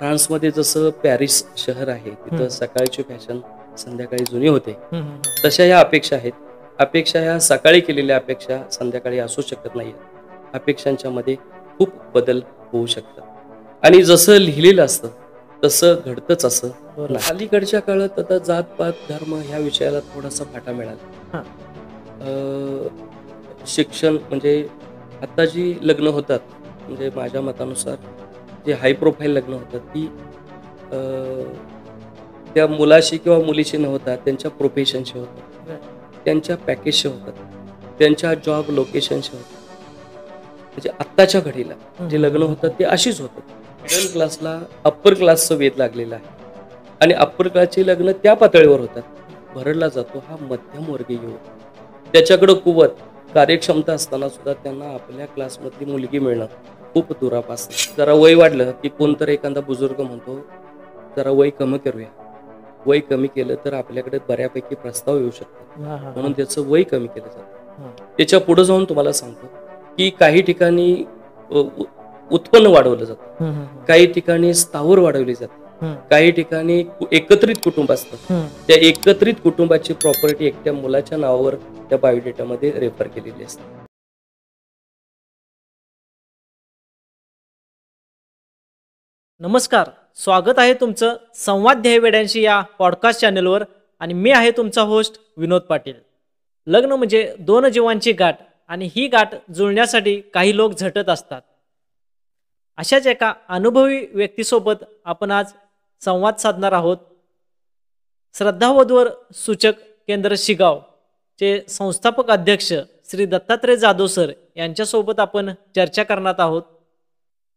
फ्रान्समध्ये जसं पॅरिस शहर आहे, तिथं सकाळची फॅशन संध्याकाळी जुनी होते. तशा ह्या अपेक्षा आहेत. अपेक्षा ह्या सकाळी केलेल्या अपेक्षा संध्याकाळी असू शकत नाहीत. अपेक्षांच्या मध्ये खूप बदल होऊ शकतात. आणि जसं लिहिलेलं असतं तसं घडतंच असं. अलीकडच्या काळात आता जात-पात, धर्म ह्या विषयाला थोडासा फाटा मिळाला. शिक्षण म्हणजे आता जी लग्न होतात, म्हणजे माझ्या मतानुसार जे हाय प्रोफाईल लग्न होतात ती त्या मुलाशी किंवा मुलीशी न होतात, त्यांच्या प्रोफेशनशी होतात, त्यांच्या पॅकेजशी होतात, त्यांच्या जॉब लोकेशनशी होतात. म्हणजे आत्ताच्या घडीला जे लग्न होतात ते अशीच होतात. मिडल क्लासला अप्पर क्लासचं वेध लागलेलं आहे आणि अप्पर क्लासची लग्न त्या पातळीवर होतात. भरडला जातो हा मध्यमवर्गीय युवक. त्याच्याकडं कुवत, कार्यक्षमता असताना सुद्धा त्यांना आपल्या क्लासमधली मुलगी मिळणं खूप दुरापास्त. जरा वय वाढलं की कोणतरी एखादा बुजुर्ग म्हणतो जरा वय कमी करूया. वय कमी केलं तर आपल्याकडे बऱ्यापैकी प्रस्ताव येऊ शकतात, म्हणून त्याचं वय कमी केलं जातं. त्याच्या पुढे जाऊन तुम्हाला सांगतो की काही ठिकाणी उत्पन्न वाढवलं जातं, काही ठिकाणी स्थावर वाढवली जाते, काही ठिकाणी एकत्रित कुटुंब असतं. त्या एकत्रित कुटुंबाची प्रॉपर्टी एकट्या मुलाच्या नावावर त्या बायोडेटामध्ये रेफर केलेली असते. नमस्कार, स्वागत आहे तुमचं संवाद ध्येयवेड्यांशी या पॉडकास्ट चॅनलवर आणि मी आहे तुमचा होस्ट विनोद पाटील. लग्न म्हणजे दोन जीवांची गाठ आणि ही गाठ जुळण्यासाठी काही लोक झटत असतात. अशाच एका अनुभवी व्यक्तीसोबत आपण आज संवाद साधणार आहोत. श्रद्धा वधूवर सूचक केंद्र शिगाव चे संस्थापक अध्यक्ष श्री दत्तात्रय जाधव सर यांच्यासोबत आपण चर्चा करणार आहोत.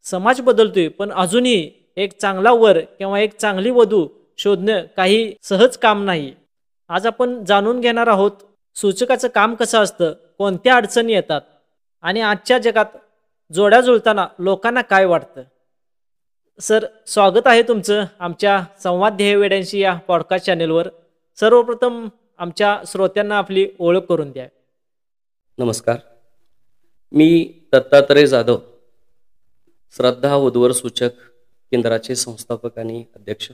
समाज बदलतोय पण अजूनही एक चांगला वर किंवा एक चांगली वधू शोधणं काही सहज काम नाही. आज आपण जाणून घेणार आहोत सूचकाचं काम कसं असतं, कोणत्या अडचणी येतात आणि आजच्या जगात जोड्या जुळताना लोकांना काय वाटतं. सर, स्वागत आहे तुमचं आमच्या संवाद ध्येयवेड्यांशी या पॉडकास्ट चॅनलवर. सर्वप्रथम आमच्या श्रोत्यांना आपली ओळख करून द्या. नमस्कार, मी दत्तात्रय जाधव, श्रद्धा वधूवर सूचक केंद्राचे संस्थापक आणि अध्यक्ष.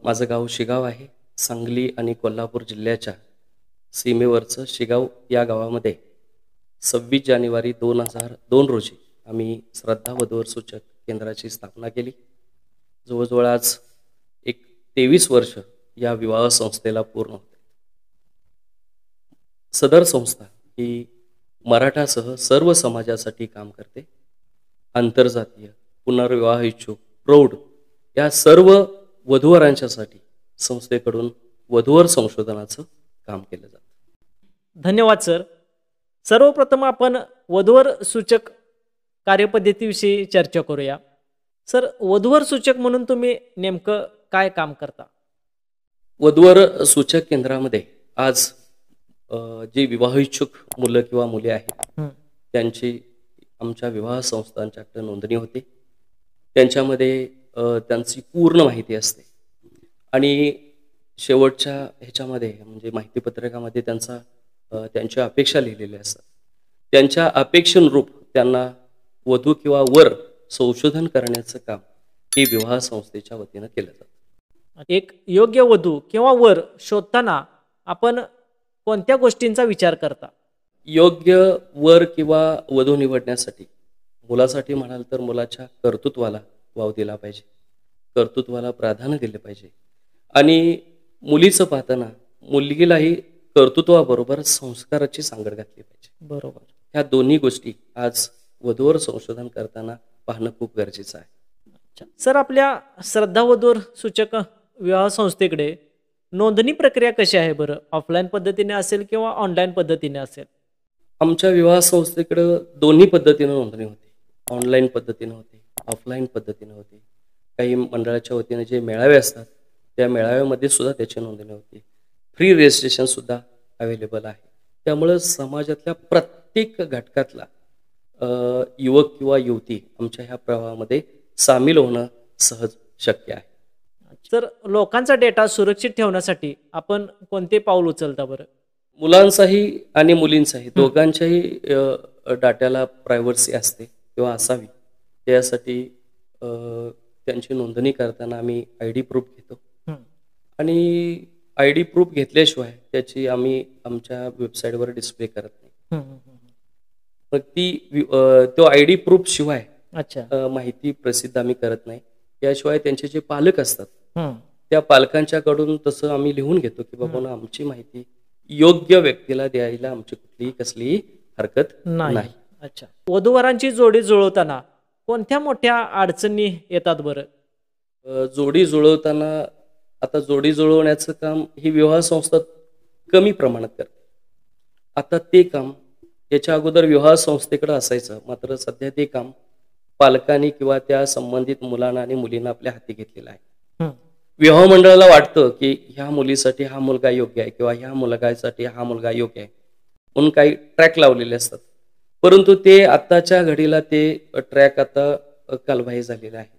माझं गाव शिगाव आहे. सांगली आणि कोल्हापूर जिल्ह्याच्या सीमेवरचं शिगाव या गावामध्ये 26 जानेवारी 2002 रोजी आम्ही श्रद्धा वधूवर सूचक केंद्राची स्थापना केली. जवळजवळ आज एक 23 वर्ष या विवाह संस्थेला पूर्ण होते. सदर संस्था ही मराठासह सर्व समाजासाठी काम करते. आंतरजातीय, पुनर्विवाह इच्छुक, प्रौढ या सर्व वधूवरांच्यासाठी संस्थेकडून वधूवर संशोधनाचं काम केलं जातं. धन्यवाद सर. सर्वप्रथम आपण वधूवर सूचक कार्यपद्धतीविषयी चर्चा करूया. सर, वधूवर सूचक म्हणून तुम्ही नेमकं काय काम करता? वधूवर सूचक केंद्रामध्ये आज जे विवाह इच्छुक मुलं किंवा मुली आहेत त्यांची आमच्या विवाह संस्थांच्याकडे नोंदणी होते. त्यांच्यामध्ये त्यांची पूर्ण माहिती असते आणि शेवटच्या ह्याच्यामध्ये म्हणजे माहितीपत्रकामध्ये त्यांच्या अपेक्षा लिहिलेल्या असतात. त्यांच्या अपेक्षेनुरूप त्यांना वधू किंवा वर संशोधन करण्याचं काम हे विवाह संस्थेच्या वतीनं केलं जातं. एक योग्य वधू किंवा वर शोधताना आपण कोणत्या गोष्टींचा विचार करता? योग्य वर किंवा वधू निवडण्यासाठी मुलासाठी म्हणाल तर मुलाच्या कर्तृत्वाला वाव दिला पाहिजे, कर्तृत्वाला प्राधान्य दिले पाहिजे आणि मुलीचं पाहताना मुलगीलाही कर्तृत्वाबरोबर संस्काराची सांगड घातली पाहिजे. बरोबर. ह्या दोन्ही गोष्टी आज वधूवर संशोधन करताना पाहणं खूप गरजेचं आहे. सर, आपल्या श्रद्धा वधूवर सूचक विवाह संस्थेकडे नोंदणी प्रक्रिया कशी आहे बरं? ऑफलाईन पद्धतीने असेल किंवा ऑनलाईन पद्धतीने असेल? आमच्या विवाह संस्थेकडं दोन्ही पद्धतीनं नोंदणी होते. ऑनलाईन पद्धतीनं होते, ऑफलाईन पद्धतीनं होते. काही मंडळाच्या वतीने जे मेळावे असतात त्या मेळाव्यामध्ये सुद्धा त्याची नोंदणी होते. फ्री रजिस्ट्रेशन सुद्धा अवेलेबल आहे. त्यामुळं समाजातल्या प्रत्येक घटकातला युवक किंवा युवती आमच्या ह्या प्रवाहामध्ये सामील होणं सहज शक्य आहे. तर लोकांचा डेटा सुरक्षित ठेवण्यासाठी आपण कोणते पाऊल उचलता बरं? मुलांचाही आणि मुलींचाही दोघांच्याही डाट्याला प्रायव्हसी असते किंवा असावी, त्यासाठी त्यांची नोंदणी करताना आम्ही ID प्रूफ घेतो हं. आणि ID प्रूफ घेतल्याशिवाय त्याची आम्ही आमच्या वेबसाईटवर डिस्प्ले करत नाही. हं, हं, हं. मग तो ID प्रूफ शिवाय अच्छा. माहिती प्रसिद्ध आम्ही करत नाही. याशिवाय त्यांचे जे पालक असतात हं. त्या पालकांच्याकडून तसं आम्ही लिहून घेतो की बाबा आमची माहिती योग्य व्यक्तीला द्यायला आमची कुठलीही कसलीही हरकत नाही. अच्छा. वधूवरांची जोडी जुळवताना कोणत्या मोठ्या अडचणी येतात बरं? जोडी जुळवताना आता जोडी जुळवण्याचं काम ही विवाह संस्था कमी प्रमाणात करते. आता ते काम याच्या अगोदर विवाह संस्थेकडे असायचं, मात्र सध्या ते काम पालकांनी किंवा त्या संबंधित मुलांना आणि मुलींना आपल्या हाती घेतलेलं आहे. हं. विवाह मंडळाला वाटतं की ह्या मुलीसाठी हा मुलगा योग्य आहे किंवा ह्या मुलगासाठी हा मुलगा योग्य आहे म्हणून काही ट्रॅक लावलेले असतात, परंतु ते आत्ताच्या घडीला ते ट्रॅक आता कालबाह्य झालेले आहेत.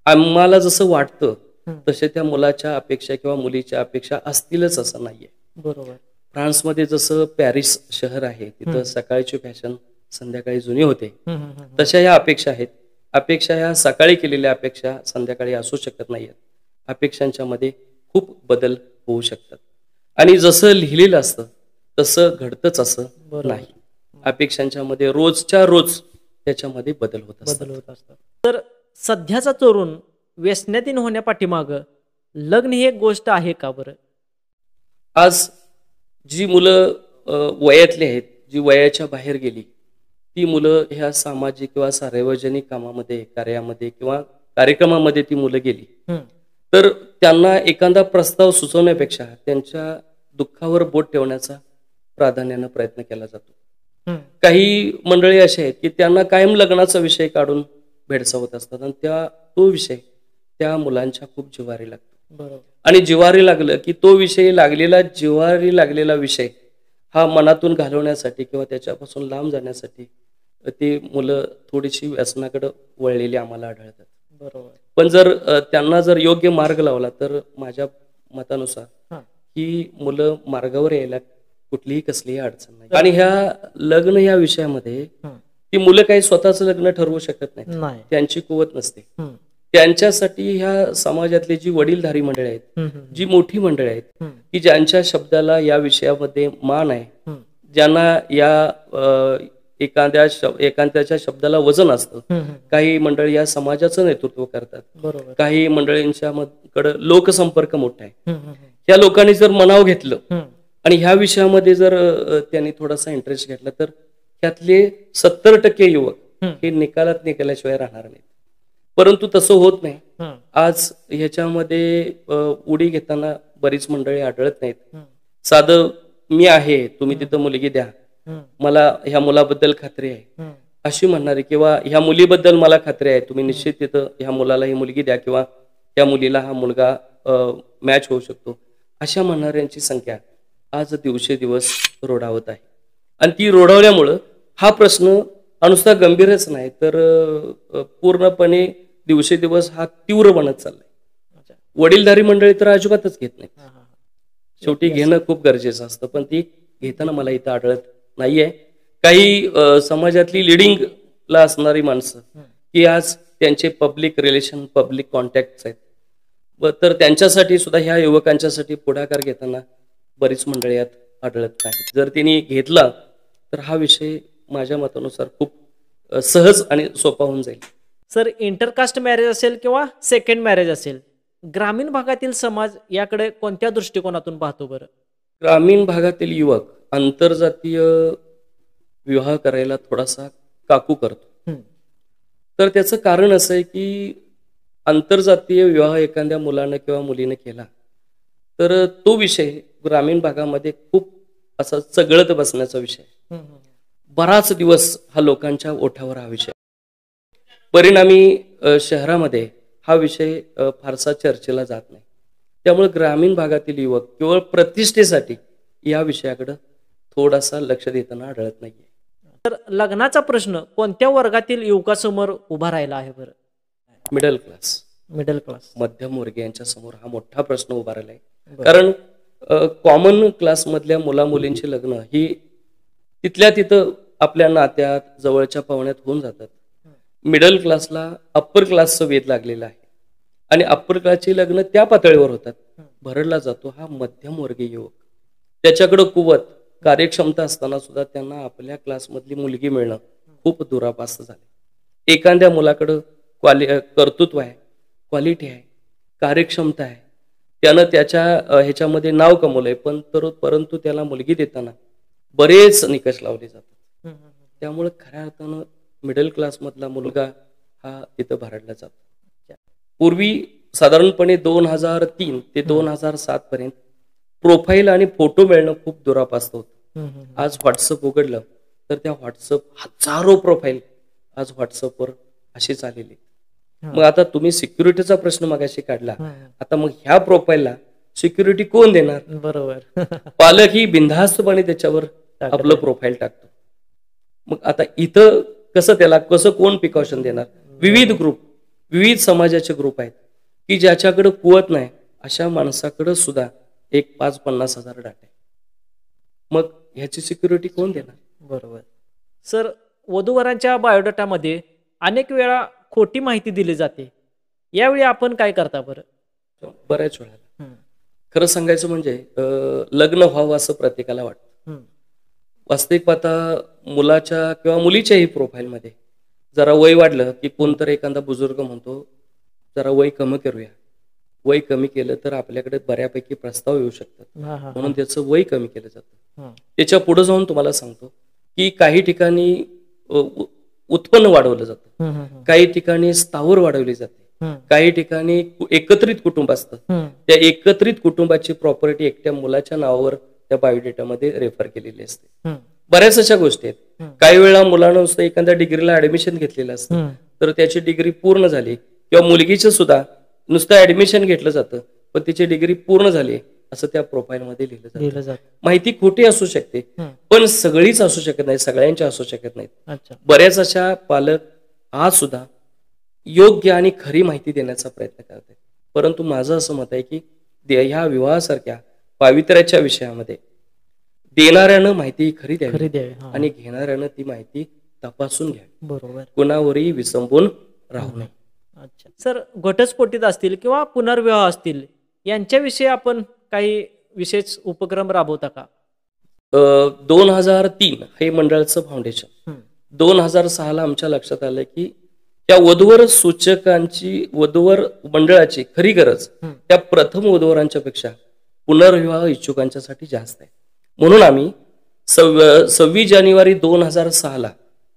आम्हाला जसं वाटतं हं. तसे त्या मुलाच्या अपेक्षा किंवा मुलीच्या अपेक्षा असतीलच असं नाहीये. बरोबर. फ्रान्समध्ये जसं पॅरिस शहर आहे तिथं सकाळची फॅशन संध्याकाळी जुनी होते, हं, हं, हं. तशा ह्या अपेक्षा आहेत. अपेक्षा ह्या सकाळी केलेल्या अपेक्षा संध्याकाळी असू शकत नाहीत. अपेक्षांच्या मध्ये खूप बदल होऊ शकतात आणि जसं लिहिलेलं असतं तसं घडतंच असं बरोबर. नाही. अपेक्षांच्या मध्ये रोजच्या रोज त्याच्यामध्ये बदल होत असतात. तर सध्याचा तरुण व्यसनाधीन होण्यापाठीमागं लग्न ही एक गोष्ट आहे का बरं? आज जी मुलं वयातली आहेत, जी वयाच्या बाहेर गेली, ती मुलं ह्या सामाजिक किंवा सार्वजनिक कामामध्ये, कार्यामध्ये किंवा कार्यक्रमामध्ये ती मुलं गेली, हं. तर त्यांना एखादा प्रस्ताव सुचवण्यापेक्षा त्यांच्या दुःखावर बोट ठेवण्याचा प्राधान्यानं प्रयत्न केला जातो. हं. काही मंडळी असे आहेत की त्यांना कायम लग्नाचा विषय काढून भेडसावत असतात आणि तो विषय त्या मुलांच्या खूप जिव्हारी लागतो. बरोबर. आणि जिव्हारी लागलं की तो विषय जिव्हारी लागलेला विषय हा मनातून घालवण्यासाठी किंवा त्याच्यापासून लांब जाण्यासाठी ती मुलं थोडीशी व्यसनाकडे वळलेली आम्हाला आढळतात. बरोबर. पण जर त्यांना जर योग्य मार्ग लावला तर माझ्या मतानुसार हां. ही मुलं मार्गावर यायला कुठलीही कसलीही अडचण नाही. आणि ह्या लग्न या विषयामध्ये हं. ती मुलं काही स्वतःच लग्न ठरवू शकत नाही, नाही. त्यांची कुवत नसते. हं. त्यांच्यासाठी ह्या समाजातली जी वडीलधारी मंडळी आहेत, हं, हं, जी मोठी मंडळी आहेत हं. की ज्यांच्या शब्दाला या विषयामध्ये मान आहे, हं. ज्यांना या एकांत्याच्या शब्दाला वजन असतं. हं, हं. काही मंडळी या समाजाचं नेतृत्व करतात, बरोबर. काही मंडळींच्या कडे लोकसंपर्क मोठा आहे. हं, हं, हं. या लोकांनी जर मनाव घेतलं हं. आणि ह्या विषयामध्ये जर त्यांनी थोडासा इंटरेस्ट घेतला तर त्यातले 70% युवक हं. हे निकालात निघाल्याशिवाय राहणार नाहीत. परंतु तसं होत नाही. हं. आज ह्याच्यामध्ये उडी घेताना बरीच मंडळी आढळत नाहीत. हं. साधं मी आहे, तुम्ही तिथं मुलगी द्या, हं. मला ह्या मुलाबद्दल खात्री आहे हं. अशी म्हणणारी, किंवा ह्या मुलीबद्दल मला खात्री आहे, तुम्ही निश्चित तिथं ह्या मुलाला ही मुलगी द्या किंवा त्या मुलीला हा मुलगा मॅच होऊ शकतो, अशा म्हणणाऱ्यांची संख्या आज दिवसेदिवस रोडावत आहे. आणि ती रोडावल्यामुळं हा प्रश्न नुसता गंभीरच नाही तर पूर्णपणे दिवसेदिवस हा तीव्र बनत चाललाय. अच्छा. वडीलधारी मंडळी तर अजिबातच घेत नाही. हां, हां. शेवटी घेणं खूप गरजेचं असतं, पण ती घेताना मला इथं आढळत नाहीये. काही समाजातली लिडिंगला असणारी माणसं की आज त्यांचे पब्लिक रिलेशन, पब्लिक कॉन्टॅक्ट आहेत, तर त्यांच्यासाठी सुद्धा ह्या युवकांच्यासाठी पुढाकार घेताना बरीच मंडळी यात आढळत नाही. जर त्यांनी घेतला तर हा विषय माझ्या मतानुसार खूप सहज आणि सोपा होऊन जाईल. सर, इंटरकास्ट मॅरेज असेल किंवा सेकंड मॅरेज असेल, ग्रामीण भागातील समाज याकडे कोणत्या दृष्टिकोनातून पाहतो बरं? ग्रामीण भागातील युवक आंतरजातीय विवाह करायला थोडासा काकू करतो. हं. तर त्याचं कारण असं आहे की आंतरजातीय विवाह एखाद्या मुलानं किंवा मुलीनं केला तर तो विषय ग्रामीण भागामध्ये खूप असा चघळत बसण्याचा विषय, हं, हं. बराच दिवस हा लोकांच्या ओठावर हा विषय. परिणामी शहरामध्ये हा विषय फारसा चर्चेला जात नाही. त्यामुळे ग्रामीण भागातील युवक केवळ प्रतिष्ठेसाठी या विषयाकडे थोडासा लक्ष देताना आढळत नाहीये. तर लग्नाचा प्रश्न कोणत्या वर्गातील युवकासमोर उभा राहिला आहे बरं? Middle class, middle class. मध्यमवर्गीयांच्या समोर हा मोठा प्रश्न उभा राहिलाय. कारण कॉमन क्लास मधल्या मुला मुलींची लग्न ही तिथल्या तिथं आपल्या नात्यात जवळच्या पाहुण्यात होऊन जातात. मिडल क्लासला अप्पर क्लासचं वेध लागलेलं आहे आणि अप्पर क्लासचे लग्न त्या पातळीवर होतात. भरडला जातो हा मध्यमवर्गीय युवक. त्याच्याकडे कुवत कार्यक्षमता असताना सुद्धा त्यांना आपल्या क्लासमधली मुलगी मिळणं खूप दुरापास्त झालं. एखाद्या मुलाकडं कर्तृत्व आहे, क्वालिटी आहे, कार्यक्षमता आहे, त्यानं त्याच्या ह्याच्यामध्ये नाव कमवलंय, परंतु त्याला मुलगी देताना बरेच निकष लावले जातात. त्यामुळे खऱ्या अर्थानं मिडल क्लासमधला मुलगा हा तिथं भरडला जातो. पूर्वी साधारणपणे 2003 ते 2007 पर्यंत प्रोफाईल आणि फोटो मिळणं खूप दुरापास्त होतं. आज व्हॉट्सअप उघडलं तर त्या व्हॉट्सअप हजारो प्रोफाईल आज व्हॉट्सअपवर अशीच आलेली. मग आता तुम्ही सिक्युरिटीचा प्रश्न मगाशी काढला, आता मग ह्या प्रोफाईलला सिक्युरिटी कोण देणार? बरोबर. पालक ही बिनधास्तपणे त्याच्यावर आपलं प्रोफाईल टाकतो. मग आता इथं कसं कोण प्रिकॉशन देणार? विविध ग्रुप, विविध समाजाचे ग्रुप आहेत की ज्याच्याकडे कुवत नाही, अशा माणसाकडे सुद्धा एक 5-50 हजार डाटा आहे. मग ह्याची सिक्युरिटी कोण देणार? बरोबर. सर, वधूवरांच्या बायोडाटामध्ये अनेक वेळा खोटी माहिती दिली जाते, यावेळी आपण काय करता बरं? बऱ्याच वेळा खरं सांगायचं म्हणजे लग्न व्हावं असं प्रत्येकाला वाटतं. वास्तविक पाहता मुलाच्या किंवा मुलीच्याही प्रोफाईलमध्ये जरा वय वाढलं की कोणतरी एखादा बुजुर्ग म्हणतो जरा वय कमी करूया. वय कमी केलं तर आपल्याकडे बऱ्यापैकी प्रस्ताव येऊ शकतात, म्हणून त्याचं वय कमी केलं जातं. त्याच्या पुढे जाऊन तुम्हाला सांगतो की काही ठिकाणी उत्पन्न वाढवलं जातं, काही ठिकाणी स्थावर वाढवली जाते, काही ठिकाणी एकत्रित कुटुंब असतं, त्या एकत्रित कुटुंबाची प्रॉपर्टी एकट्या मुलाच्या नावावर त्या बायोडेटामध्ये रेफर केलेली असते. बऱ्याच अशा गोष्टी आहेत. काही वेळा मुलानं नुसतं एखाद्या डिग्रीला ऍडमिशन घेतलेलं असतं, तर त्याची डिग्री पूर्ण झाली, किंवा मुलगीचं सुद्धा नुसतं ऍडमिशन घेतलं जातं पण तिची डिग्री पूर्ण झाली असं त्या प्रोफाईल मध्ये लिहिलं जातं. माहिती खोटी असू शकते, पण सगळीच असू शकत नाही, सगळ्यांच्या असू शकत नाहीत. बऱ्याच अशा पालक आज सुद्धा योग्य आणि खरी माहिती देण्याचा प्रयत्न करत आहेत. परंतु माझं असं मत आहे की ह्या विवाहासारख्या पावित्र्याच्या विषयामध्ये देणाऱ्यानं माहिती खरी द्यावी आणि घेणाऱ्यानं ती माहिती तपासून घ्यावी. बरोबर. कुणावरही विसंबून राहू नये. अच्छा सर, घटस्फोटित असतील किंवा पुनर्विवाह असतील यांच्याविषयी आपण काही विशेष उपक्रम राबवता का? 2003 हे मंडळाचं फाउंडेशन. 2006 ला आमच्या लक्षात आलं की त्या वधूवर सूचकांची, वधूवर मंडळाची खरी गरज त्या प्रथम वधूवरांच्या पेक्षा पुनर्विवाह इच्छुकांच्यासाठी जास्त आहे. म्हणून आम्ही 26 जानेवारी 2006 ला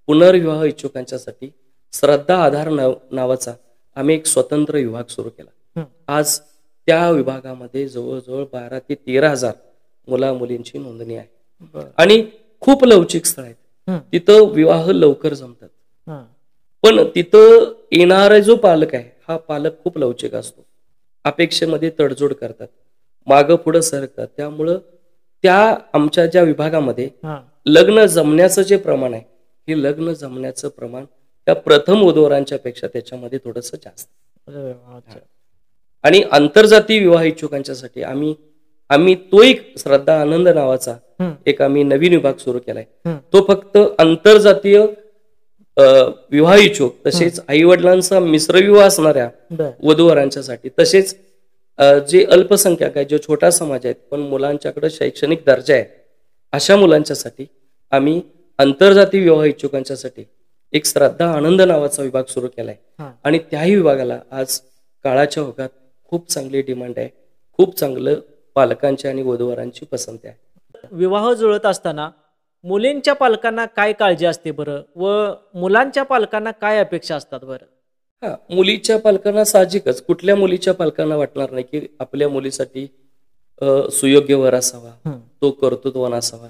पुनर्विवाह इच्छुकांच्यासाठी श्रद्धा आधार नावाचा आम्ही एक स्वतंत्र विभाग सुरू केला. आज त्या विभागामध्ये जवळजवळ 12 ते 13 हजार मुला मुलींची नोंदणी आहे आणि खूप लवचिक स्थळ आहेत. तिथं विवाह लवकर जमतात, पण तिथं येणारा जो पालक आहे हा पालक खूप लवचिक असतो, अपेक्षेमध्ये तडजोड करतात, मागं पुढं सरकतात. त्यामुळं त्या आमच्या ज्या विभागामध्ये लग्न जमण्याचं जे प्रमाण आहे, हे लग्न जमण्याचं प्रमाण त्या प्रथम वधूवरांच्या पेक्षा त्याच्यामध्ये थोडंसं जास्त. आणि आंतरजातीय विवाह इच्छुकांच्यासाठी आम्ही तो एक श्रद्धा आनंद नावाचा एक आम्ही नवीन विभाग सुरू केलाय. तो फक्त आंतरजातीय विवाह इच्छुक, तसेच आई वडिलांचा मिश्रविवाह असणाऱ्या वधूवरांच्यासाठी, तसेच जे अल्पसंख्याक आहे, जे छोटा समाज आहेत पण मुलांच्याकडे शैक्षणिक दर्जा आहे, अशा मुलांच्यासाठी आम्ही आंतरजातीय विवाह इच्छुकांच्यासाठी एक श्रद्धा आनंद नावाचा विभाग सुरू केलाय. आणि त्याही विभागाला आज काळाच्या ओघात खूप चांगली डिमांड आहे, खूप चांगलं पालकांची आणि वधूवरांची पसंती आहे. विवाह जुळत असताना मुलींच्या पालकांना काय काळजी असते बरं, व मुलांच्या पालकांना काय अपेक्षा असतात बरं? मुलीच्या पालकांना साहजिकच, कुठल्या मुलीच्या पालकांना वाटणार नाही की आपल्या मुलीसाठी सुयोग्य वर असावा, तो कर्तृत्ववान असावा,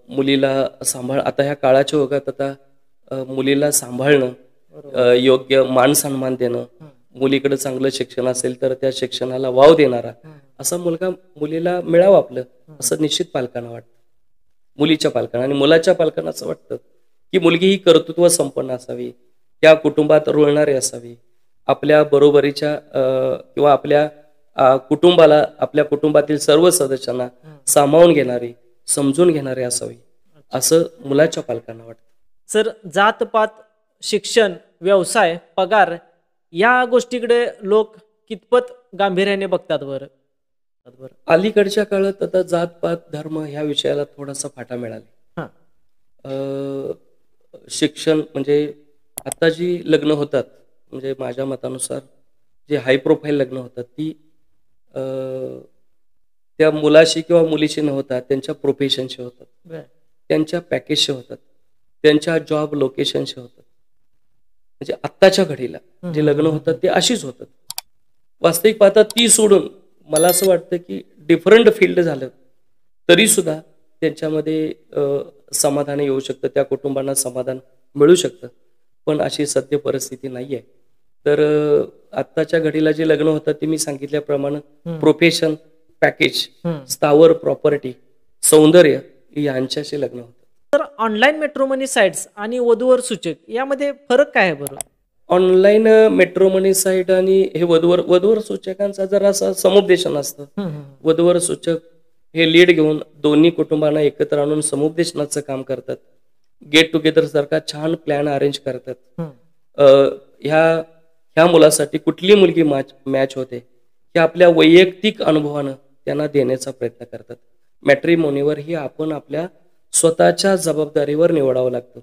मुलीला सांभाळ. आता ह्या काळाच्या ओघात आता मुलीला सांभाळणं, योग्य मान सन्मान देणं, मुलीकडे चांगलं शिक्षण असेल तर त्या शिक्षणाला वाव देणारा असा मुलगा मुलीला मिळावा आपलं, असं निश्चित पालकांना वाटतं, मुलीच्या पालकांना. आणि मुलाच्या पालकांना असं वाटतं की मुलगी ही कर्तृत्व संपन्न असावी, त्या कुटुंबात रुळणारी असावी, आपल्या बरोबरीच्या किंवा आपल्या कुटुंबाला, आपल्या कुटुंबातील सर्व सदस्यांना सामावून घेणारी, समजून घेणारी असावी, असं मुलाच्या पालकांना वाटतं. सर, जातपात शिक्षण, व्यवसाय, पगार या गोष्टीकडे लोक कितपत गांभीर्याने बघतात बरं? अलीकडच्या काळात आता जात-पात, धर्म ह्या विषयाला थोडासा फाटा मिळाला. हां. शिक्षण म्हणजे आता जी लग्न होतात, म्हणजे माझ्या मतानुसार जे हाय प्रोफाईल लग्न होतात ती अ, त्या मुलाशी किंवा मुलीशी न होता त्यांच्या प्रोफेशनशी होतात, बरं. त्यांच्या पॅकेजशी होतात, त्यांच्या जॉब लोकेशनशी होतात. म्हणजे आत्ताच्या घडीला जे लग्न होतात ते अशीच होतात. वास्तविक पाहता ती सोडून मला असं वाटतं की डिफरंट फील्ड झालं तरी सुद्धा त्यांच्यामध्ये समाधान येऊ शकतं, त्या कुटुंबांना समाधान मिळू शकतं. पण अशी सद्य परिस्थिती नाही आहे. तर आत्ताच्या घडीला जे लग्न होतं ते मी सांगितल्याप्रमाणे प्रोफेशन, पॅकेज, स्थावर प्रॉपर्टी, सौंदर्य यांच्याशी लग्न होतं. तर ऑनलाईन मॅट्रिमोनी साइट्स आणि वधूवर सूचक यामध्ये फरक काय आहे बरं? ऑनलाईन मॅट्रिमोनी साईट आणि हे वधूवर सूचकांचा जरासा समुपदेशन असतं. वधूवर सूचक हे लीड घेऊन दोन्ही कुटुंबांना एकत्र आणून समुपदेशनाचं काम करतात. गेट टुगेदर सारखा छान प्लॅन अरेंज करतात. ह्या मुलासाठी कुठली मुलगी मॅच होते हे आपल्या वैयक्तिक अनुभवानं त्यांना देण्याचा प्रयत्न करतात. मॅट्रिमोनीवर ही आपण आपल्या स्वतःच्या जबाबदारीवर निवडावं लागतं.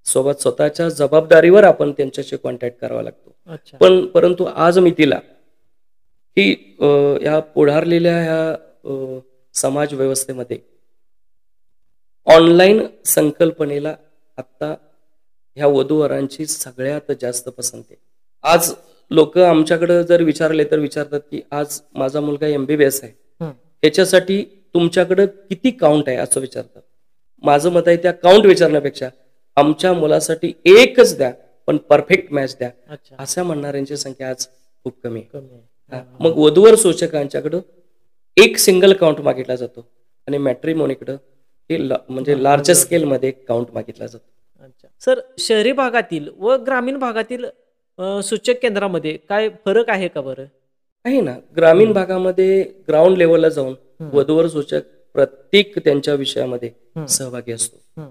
स्वतःच्या जबाबदारीवर आपण त्यांच्याशी कॉन्टॅक्ट करावा लागतो. परंतु आज मी तिला ही ह्या पुढारलेल्या ह्या समाज व्यवस्थेमध्ये ऑनलाईन संकल्पनेला आत्ता ह्या वधूवरांची सगळ्यात जास्त पसंती आहे. आज लोक आमच्याकडे जर विचारले तर विचारतात की आज माझा मुलगा MBBS आहे, ह्याच्यासाठी तुमच्याकडे किती काउंट आहे असं विचारतात. माझं मत आहे त्या काउंट विचारण्यापेक्षा आमच्या मुलासाठी एकच द्या पण परफेक्ट मॅच द्या असं म्हणणाऱ्यांची संख्या आज खूप कमी आहे. मग वधूवर सूचकांच्याकडं एक सिंगल काउंट मागितला जातो आणि मॅट्रिमोनीकडं हे म्हणजे लार्ज स्केल मध्ये काउंट मागितला जातो. सर, शहरी भागातील व ग्रामीण भागातील सूचक केंद्रामध्ये काय फरक आहे का बरं? आहे ना. ग्रामीण भागामध्ये ग्राउंड लेवलला जाऊन वधूवर सूचक प्रत्येक त्यांच्या विषयामध्ये सहभागी असतो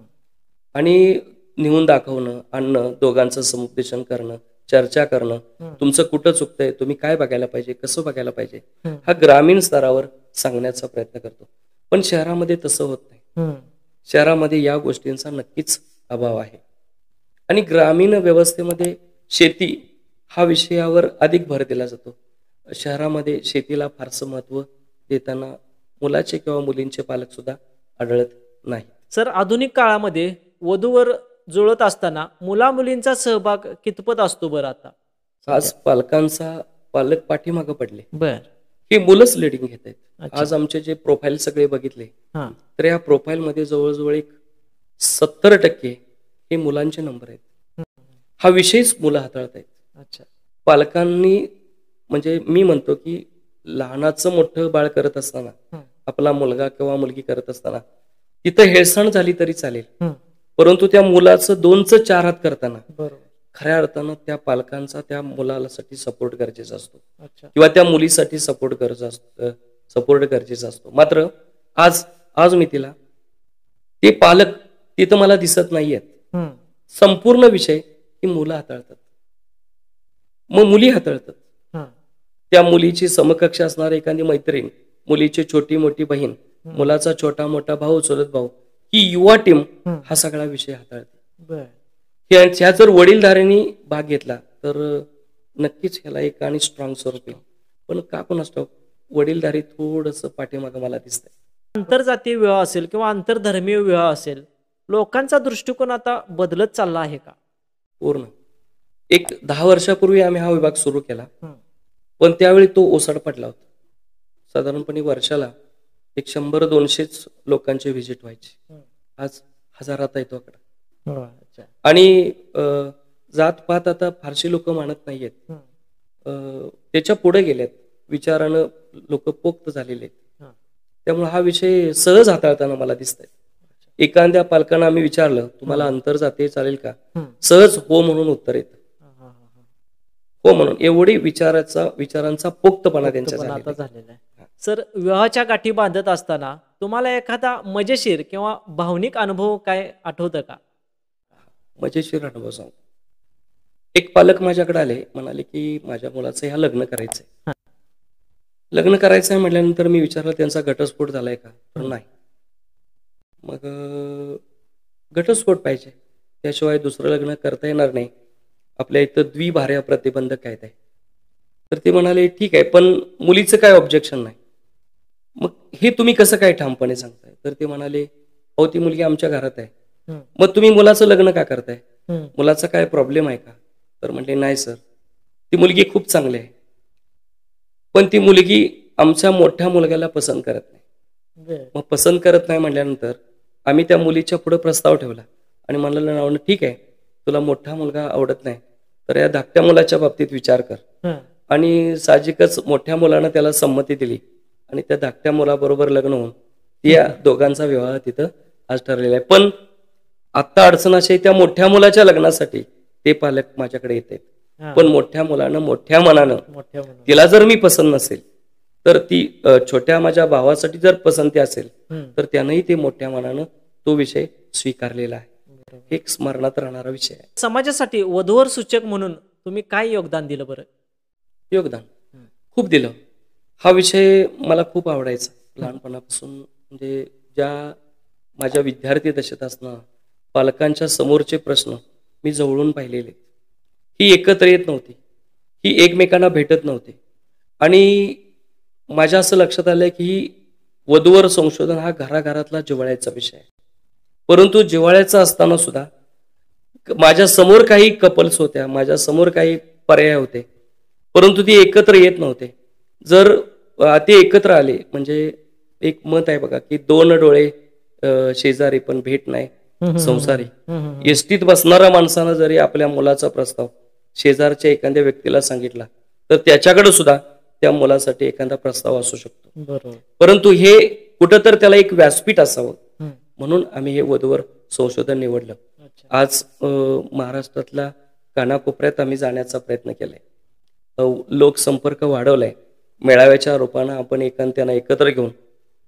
आणि नेऊन दाखवणं, आणणं, दोघांचं समुपदेशन करणं, चर्चा करणं, तुमचं कुठं चुकतंय, तुम्ही काय बघायला पाहिजे, कसं बघायला पाहिजे, हा ग्रामीण स्तरावर सांगण्याचा प्रयत्न करतो. पण शहरामध्ये तसं होत नाही. शहरामध्ये या गोष्टींचा नक्कीच अभाव आहे आणि ग्रामीण व्यवस्थेमध्ये शेती हा विषयावर अधिक भर दिला जातो. शहरामध्ये शेतीला फारसं महत्व देताना मुलाचे किंवा मुलींचे पालक सुद्धा आढळत नाही. सर, आधुनिक काळामध्ये वधूवर जुळत असताना मुला मुलींचा सहभाग कितपत असतो बरं आता? आज पालक पाठीमागं पडले. बर. हे मुलंच लिडिंग घेत आहेत. आज आमचे जे प्रोफाईल सगळे बघितले तर या प्रोफाईल मध्ये जवळजवळ एक 70% हे मुलांचे नंबर आहेत. हा विषयच मुलं हाताळत आहेत. पालकांनी म्हणजे मी म्हणतो की लहानाचं मोठं बाळ करत असताना, आपला मुलगा किंवा मुलगी करत असताना तिथं हेळसाण झाली तरी चालेल, परंतु त्या मुलाचं 2चं 4 हात करताना खऱ्या अर्थानं त्या पालकांचा त्या मुलासाठी सपोर्ट गरजेचा असतो किंवा त्या मुलीसाठी सपोर्ट गरजेचा असतो. मात्र आज मी तिला ते पालक तिथं मला दिसत नाहीयेत. संपूर्ण विषय ही मुलं हाताळतात, मग मुली हाताळतात. त्या मुलीची समकक्ष असणारी एखादी मैत्रीण, मुलीची छोटी मोठी बहीण, मुलाचा छोटा मोठा भाऊ, चुलत भाऊ, ही युवा टीम हा सगळा विषय हाताळते. ह्या जर वडीलधाऱ्यांनी भाग घेतला तर नक्कीच ह्याला एक आणि स्ट्रॉंग स्वरूप येईल. पण का पण असतो वडीलधारी थोडंसं पाठीमागं मला दिसतंय. आंतरजातीय विवाह असेल किंवा आंतरधर्मीय विवाह असेल, लोकांचा दृष्टिकोन आता बदलत चालला आहे का? पूर्ण. एक 10 वर्षापूर्वी आम्ही हा विभाग सुरू केला, पण त्यावेळी तो ओसाड पडला होता. साधारणपणे वर्षाला एक 100-200 लोकांचे व्हिजिट व्हायचे. आज हजारात येतो आकडा. आणि जात-पात आता फारशी लोक मानत नाहीयेत. त्याच्या पुढे गेलेत, विचारानं लोक पोक्त झालेले आहेत. त्यामुळे हा विषय सहज हाताळताना मला दिसतंय. एखाद्या पालकांना आम्ही विचारलं तुम्हाला आंतरजातीय चालेल का, सहज हो म्हणून उत्तर येतं. हो म्हणून एवढी विचारांचा पोक्तपणा त्यांच्या झालेला आहे. सर, विवाहाच्या गाठी बांधत असताना तुम्हाला एखादा मजेशीर किंवा भावनिक अनुभव काय आठवतं का? मजेशीर अनुभव सांगतो. एक पालक माझ्याकडे आले, म्हणाले की माझ्या मुलाचं ह्या लग्न करायचंय. लग्न करायचं आहे म्हटल्यानंतर मी विचारलं त्यांचा घटस्फोट झालाय का, तर नाही. मग घटस्फोट पाहिजे, त्याशिवाय दुसरं लग्न करता येणार नाही. आपल्या इथं द्विभार्या प्रतिबंधक कायदा आहे. तर ते म्हणाले ठीक आहे, पण मुलीचं काय ऑब्जेक्शन नाही. मग हे तुम्ही कसं काय ठामपणे सांगताय. तर ते म्हणाले अहो ती मुलगी आमच्या घरात आहे, मग तुम्ही मुलाचं लग्न का करताय, मुलाचा काय प्रॉब्लेम आहे का. तर म्हणले नाही सर, ती मुलगी खूप चांगली आहे, पण ती मुलगी आमच्या मोठ्या मुलग्याला पसंत करत नाही. मग पसंत करत नाही म्हटल्यानंतर आम्ही त्या मुलीच्या पुढे प्रस्ताव ठेवला आणि म्हणाला नावनं ठीक आहे, तुला मोठा मुलगा आवडत नाही तर या धाकट्या मुलाच्या बाबतीत विचार कर. आणि साहजिकच मोठ्या मुलानं त्याला संमती दिली आणि त्या धाकट्या मुलाबरोबर लग्न होऊन या दोघांचा विवाह तिथं आज ठरलेला आहे. पण आता अडचण अशी आहे, त्या मोठ्या मुलाच्या लग्नासाठी ते पालक माझ्याकडे येत आहेत, पण मोठ्या मुलानं मोठ्या मनानं तिला जर मी पसंत नसेल तर ती छोट्या माझ्या भावासाठी जर पसंती असेल तर त्यानंही ते मोठ्या मनानं तो विषय स्वीकारलेला आहे. एक स्मरणात राहणारा विषय आहे. समाजासाठी वधूवर सूचक म्हणून तुम्ही काय योगदान दिलं बरं. योगदान खूप दिलं. हा विषय मला खूप आवडायचा लहानपणापासून. म्हणजे ज्या माझ्या विद्यार्थी दशेत असणं पालकांच्या समोरचे प्रश्न मी जवळून पाहिलेले. ही एकत्र येत नव्हती, ही एकमेकांना भेटत नव्हती. आणि माझ्या असं लक्षात आलं की वधूवर संशोधन हा घराघरातला जिव्हाळ्याचा विषय आहे. परंतु जिव्हाळ्याचा असताना सुद्धा माझ्या समोर काही कपल्स होत्या, माझ्या समोर काही पर्याय होते, परंतु ती एकत्र येत नव्हते. जर ते एकत्र आले म्हणजे एक मत आहे बघा की दोन डोळे शेजारी पण भेट नाही संसारी. एसटीत बसणाऱ्या माणसानं जरी आपल्या मुलाचा प्रस्ताव शेजारच्या एखाद्या व्यक्तीला सांगितला तर त्याच्याकडे सुद्धा त्या मुलासाठी एखादा प्रस्ताव असू शकतो. परंतु हे कुठंतर त्याला एक व्यासपीठ असावं म्हणून आम्ही हे वधूवर संशोधन निवडलं. आज महाराष्ट्रातल्या कानाकोपऱ्यात आम्ही जाण्याचा प्रयत्न केलाय, लोकसंपर्क वाढवलाय. मेळाव्याच्या रूपानं आपण त्यांना एकत्र घेऊन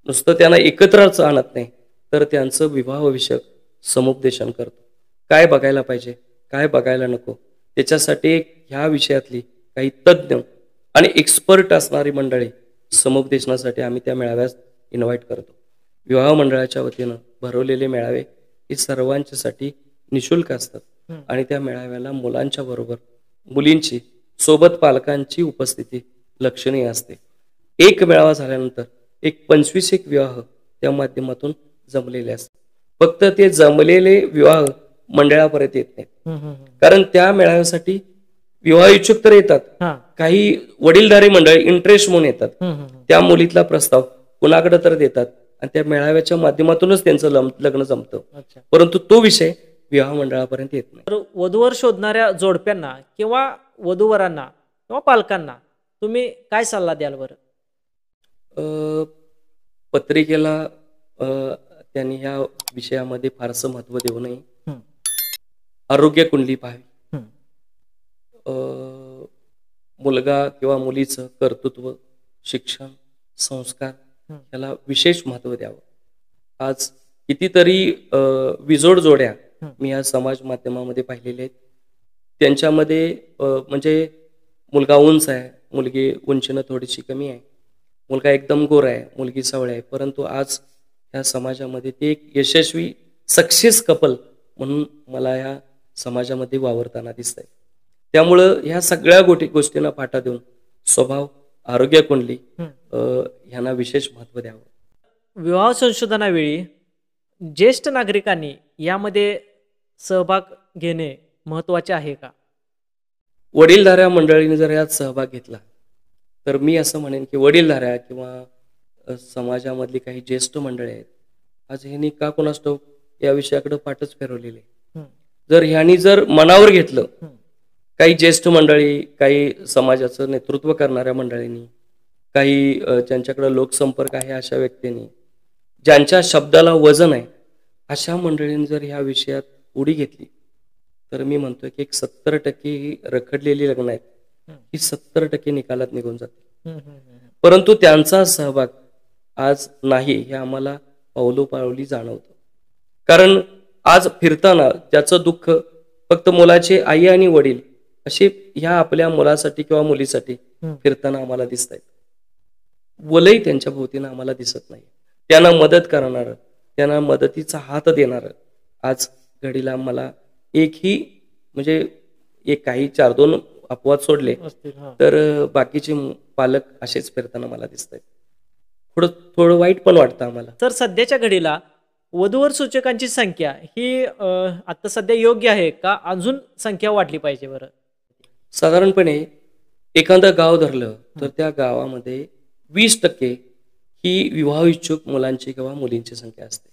नुसतं त्यांना एकत्रच आणत नाही तर त्यांचं विवाहविषयक समुपदेशन करतो. काय बघायला पाहिजे, काय बघायला नको, त्याच्यासाठी ह्या विषयातली काही तज्ज्ञ आणि एक्सपर्ट असणारी मंडळी समुपदेशनासाठी आम्ही त्या मेळाव्यात इन्व्हाइट करतो. विवाह मंडळाच्या वतीनं भरवलेले मेळावे हे सर्वांच्यासाठी निशुल्क असतात आणि त्या मेळाव्याला मुलांच्या बरोबर मुलींची सोबत पालकांची उपस्थिती लक्षणीय असते. एक मेळावा झाल्यानंतर एक 25 विवाह त्या माध्यमातून जमलेले असतात. फक्त ते जमलेले विवाह मंडळापर्यंत येत नाहीत, कारण त्या मेळाव्यासाठी विवाह इच्छुक तर येतात, काही वडीलधारी मंडळी इंटरेस्ट म्हणून येतात. त्या मुलीतला प्रस्ताव कुणाकडे तर देतात आणि त्या मेळाव्याच्या माध्यमातूनच त्यांचं लग्न जमतं, परंतु तो विषय विवाह मंडळापर्यंत येत नाही. वधूवर शोधणाऱ्या जोडप्यांना किंवा वधूवरांना किंवा पालकांना तुम्ही काय सल्ला द्याल बरं. पत्रिकेला त्यांनी ह्या विषयामध्ये फारसं महत्व देऊ नये. आरोग्य कुंडली पाहावी. मुलगा किंवा मुलीचं कर्तृत्व, शिक्षण, संस्कार याला विशेष महत्व द्यावं. आज कितीतरी विजोड जोड्या मी या समाज माध्यमामध्ये पाहिलेल्या आहेत. त्यांच्यामध्ये म्हणजे मुलगा उंच आहे, मुलगी उंचीनं थोडीशी कमी आहे, मुलगा एकदम गोरा आहे, मुलगी सावळी आहे, परंतु आज ह्या समाजामध्ये ते एक यशस्वी सक्सेस कपल म्हणून मला ह्या समाजामध्ये वावरताना दिसत आहे. त्यामुळं ह्या सगळ्या गोष्टींना फाटा देऊन स्वभाव, आरोग्य कुंडली ह्यांना विशेष महत्व द्यावं. विवाह संशोधनावेळी ज्येष्ठ नागरिकांनी यामध्ये सहभाग घेणे महत्वाचे आहे का. वडीलधाऱ्या मंडळीने जर यात सहभाग घेतला तर मी असं म्हणेन की वडीलधाऱ्या किंवा समाजामधली काही ज्येष्ठ मंडळी आहेत, आज ह्यांनी का कोणास ठाऊक या विषयाकडे पाठच फिरवलेले. जर ह्यांनी जर मनावर घेतलं, काही ज्येष्ठ मंडळी, काही समाजाचं नेतृत्व करणाऱ्या मंडळींनी, काही ज्यांच्याकडे लोकसंपर्क आहे अशा व्यक्तींनी, ज्यांच्या शब्दाला वजन आहे अशा मंडळींनी जर ह्या विषयात उडी घेतली तर मी म्हणतोय की एक 70% ही रखडलेली लग्न आहेत, ही 70% निकालात निघून जाते. परंतु त्यांचा सहभाग आज नाही हे आम्हाला पावलोपावली जाणवतं. कारण आज फिरताना त्याचं दुःख फक्त मुलाचे आई आणि वडील असे ह्या आपल्या मुलासाठी किंवा मुलीसाठी फिरताना आम्हाला दिसत आहेत. वलय त्यांच्या भोवतीनं आम्हाला दिसत नाही. त्यांना मदत करणार, त्यांना मदतीचा हात देणार आज घडीला मला एकही म्हणजे एक काही 4-2 अपवाद सोडले तर बाकीचे पालक असेच फिरताना मला दिसत आहेत. थोडं वाईट पण वाटतं आम्हाला. तर सध्याच्या घडीला वधूवर सूचकांची संख्या ही आता सध्या योग्य आहे का अजून संख्या वाढली पाहिजे बरं? साधारणपणे एखादं गाव धरलं तर त्या गावामध्ये 20% ही विवाह इच्छुक मुलांची किंवा मुलींची संख्या असते.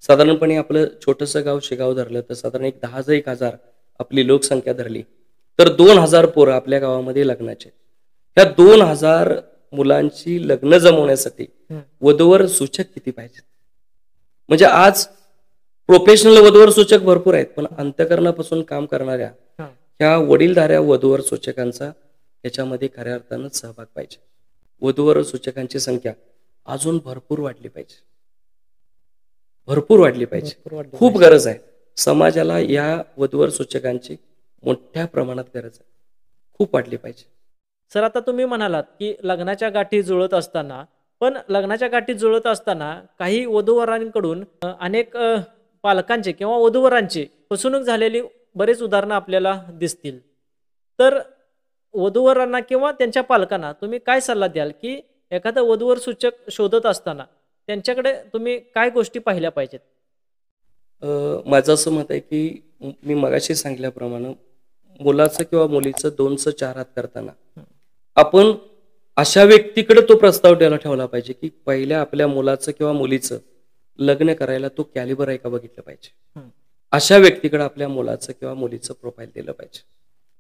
साधारणपणे आपलं छोटंसं गाव शेगाव धरलं तर साधारण एक 10,000 आपली लोकसंख्या धरली तर 2,000 पोरं आपल्या गावामध्ये लग्नाचे. ह्या 2,000 मुलांची लग्न जमवण्यासाठी वधूवर सूचक किती पाहिजेत? म्हणजे आज प्रोफेशनल वधूवर सूचक भरपूर आहेत, पण अंतःकरणापासून काम करणाऱ्या ह्या वडीलधाऱ्या वधूवर सूचकांचा याच्यामध्ये खऱ्या अर्थानं सहभाग पाहिजे. वधूवर सूचकांची संख्या अजून भरपूर वाढली पाहिजे, भरपूर वाढली पाहिजे. खूप गरज आहे समाजाला या वधूवर सूचकांची मोठ्या प्रमाणात गरज आहे, खूप वाढली पाहिजे. सर आता तुम्ही म्हणालात की लग्नाच्या गाठी जुळत असताना पण लग्नाच्या गाठी जुळत असताना काही वधूवरांकडून अनेक पालकांचे किंवा वधूवरांची फसवणूक झालेली बरेच उदाहरणं आपल्याला दिसतील. तर वधूवरांना किंवा त्यांच्या पालकांना तुम्ही काय सल्ला द्याल की एखादा वधूवर सूचक शोधत असताना त्यांच्याकडे तुम्ही काय गोष्टी पाहिल्या पाहिजेत? माझं असं मत आहे की मी मगाशी सांगितल्याप्रमाणे मुलाचं किंवा मुलीचं 2चं 4 हात करताना आपण अशा व्यक्तीकडे तो प्रस्ताव ठेवला पाहिजे की पहिल्या आपल्या मुलाचं किंवा मुलीचं लग्न करायला तो कॅलिबर आहे का बघितलं पाहिजे. अशा व्यक्तीकडे आपल्या मुलाचं किंवा मुलीचं प्रोफाईल दिलं पाहिजे.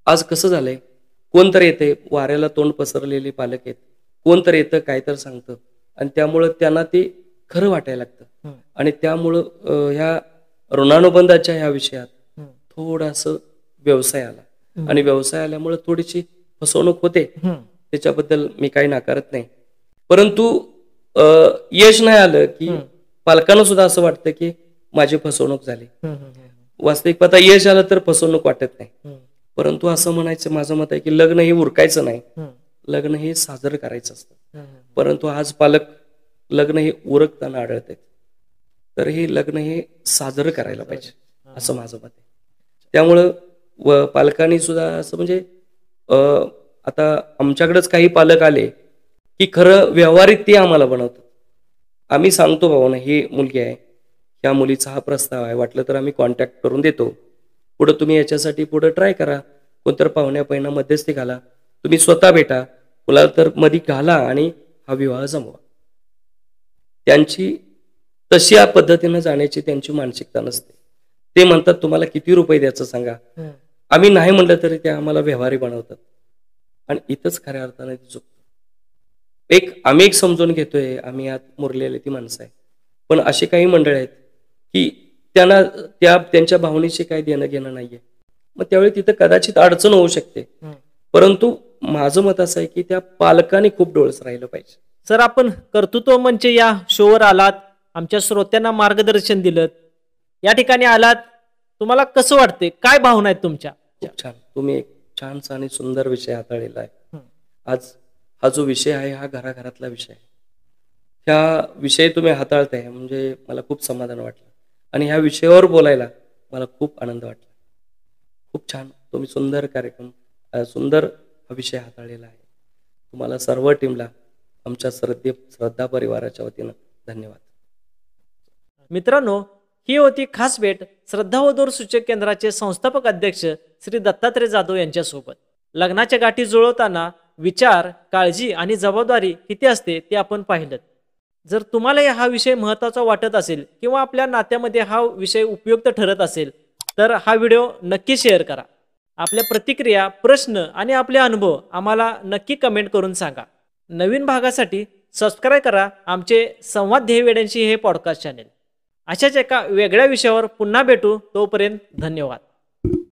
आज कसं झालंय, कोणतरी येते वाऱ्याला तोंड पसरलेली पालक आहेत, कोणतरी येतं काय तर सांगतं आणि त्यामुळं त्यांना ते खरं वाटायला लागतं आणि त्यामुळं ह्या ऋणानुबंधाच्या ह्या विषयात थोडासा व्यवसाय आला आणि व्यवसाय आल्यामुळे थोडीशी फसवणूक होते. त्याच्याबद्दल मी काही नाकारत नाही, परंतु यश नाही आलं की पालकांना सुद्धा असं वाटतं की माझी फसवणूक झाली. वास्तविक पाहता यश आलं तर फसवणूक वाटत नाही, परंतु असं म्हणायचं माझं मत आहे की लग्न हे उरकायचं नाही, लग्न हे साजरं करायचं असतं. परंतु आज पालक लग्न हे उरकताना आढळत आहेत, तर हे लग्न हे साजरं करायला पाहिजे असं माझं मत आहे. त्यामुळं पालकांनी सुद्धा असं म्हणजे आता आमच्याकडेच काही पालक आले की खरं व्यवहारिक ते आम्हाला बनवतात. आम्ही सांगतो बाबा ना ही मुलगी आहे, ह्या मुलीचा हा प्रस्ताव आहे, वाटलं तर आम्ही कॉन्टॅक्ट करून देतो, पुढे तुम्ही याच्यासाठी पुढे ट्राय करा, कोणतर पाहुण्या पहिना मध्यस्थी घाला, तुम्ही स्वतः भेटा, मुला तर मध्ये घाला आणि हा विवाह जमवा. त्यांची तशी या पद्धतीनं जाण्याची त्यांची मानसिकता नसते. ते म्हणतात तुम्हाला किती रुपये द्यायचं सांगा, आम्ही नाही म्हणलं तरी ते आम्हाला व्यवहारी बनवतात आणि इथंच खऱ्या अर्थाने चुकतो. आम्ही एक समजून घेतोय, आम्ही यात मुरलेले ती माणसं आहे, पण असे काही मंडळ आहेत की त्यांना त्यांच्या भावनेशी काही देणं घेणं नाहीये. मग त्यावेळी तिथं कदाचित अडचण होऊ शकते, परंतु माझं मत असं आहे की त्या पालकांनी खूप डोळस राहिलं पाहिजे. सर आपण कर्तृत्व मंच या शोवर आलात, आमच्या श्रोत्यांना मार्गदर्शन दिलं, या ठिकाणी आलात, तुम्हाला कसं वाटते, काय भावना आहेत तुमच्या? खूप छान, तुम्ही एक छानसा आणि सुंदर विषय हाताळलेला आहे. आज हा जो विषय आहे हा घराघरातला विषय आहे. ह्या विषय तुम्ही हाताळताय म्हणजे मला खूप समाधान वाटलं आणि ह्या विषयावर बोलायला मला खूप आनंद वाटला. खूप छान, तुम्ही सुंदर कार्यक्रम, सुंदर हा विषय हाताळलेला आहे. तुम्हाला सर्व टीमला आमच्या श्रद्धा परिवाराच्या वतीनं धन्यवाद. मित्रांनो, ही होती खास भेट श्रद्धा वधूवर सूचक केंद्राचे संस्थापक अध्यक्ष श्री दत्तात्रय जाधव यांच्यासोबत. लग्नाच्या गाठी जुळवताना विचार, काळजी आणि जबाबदारी किती असते ते आपण पाहिलं. जर तुम्हाला हा विषय महत्त्वाचा वाटत असेल किंवा आपल्या नात्यामध्ये हा विषय उपयुक्त ठरत असेल तर हा व्हिडिओ नक्की शेअर करा. आपल्या प्रतिक्रिया, प्रश्न आणि आपले अनुभव आम्हाला नक्की कमेंट करून सांगा. नवीन भागासाठी सबस्क्राईब करा आमचे संवाद ध्येयवेड्यांशी हे पॉडकास्ट चॅनेल. अशाच एका वेगळ्या विषयावर पुन्हा भेटू, तोपर्यंत धन्यवाद.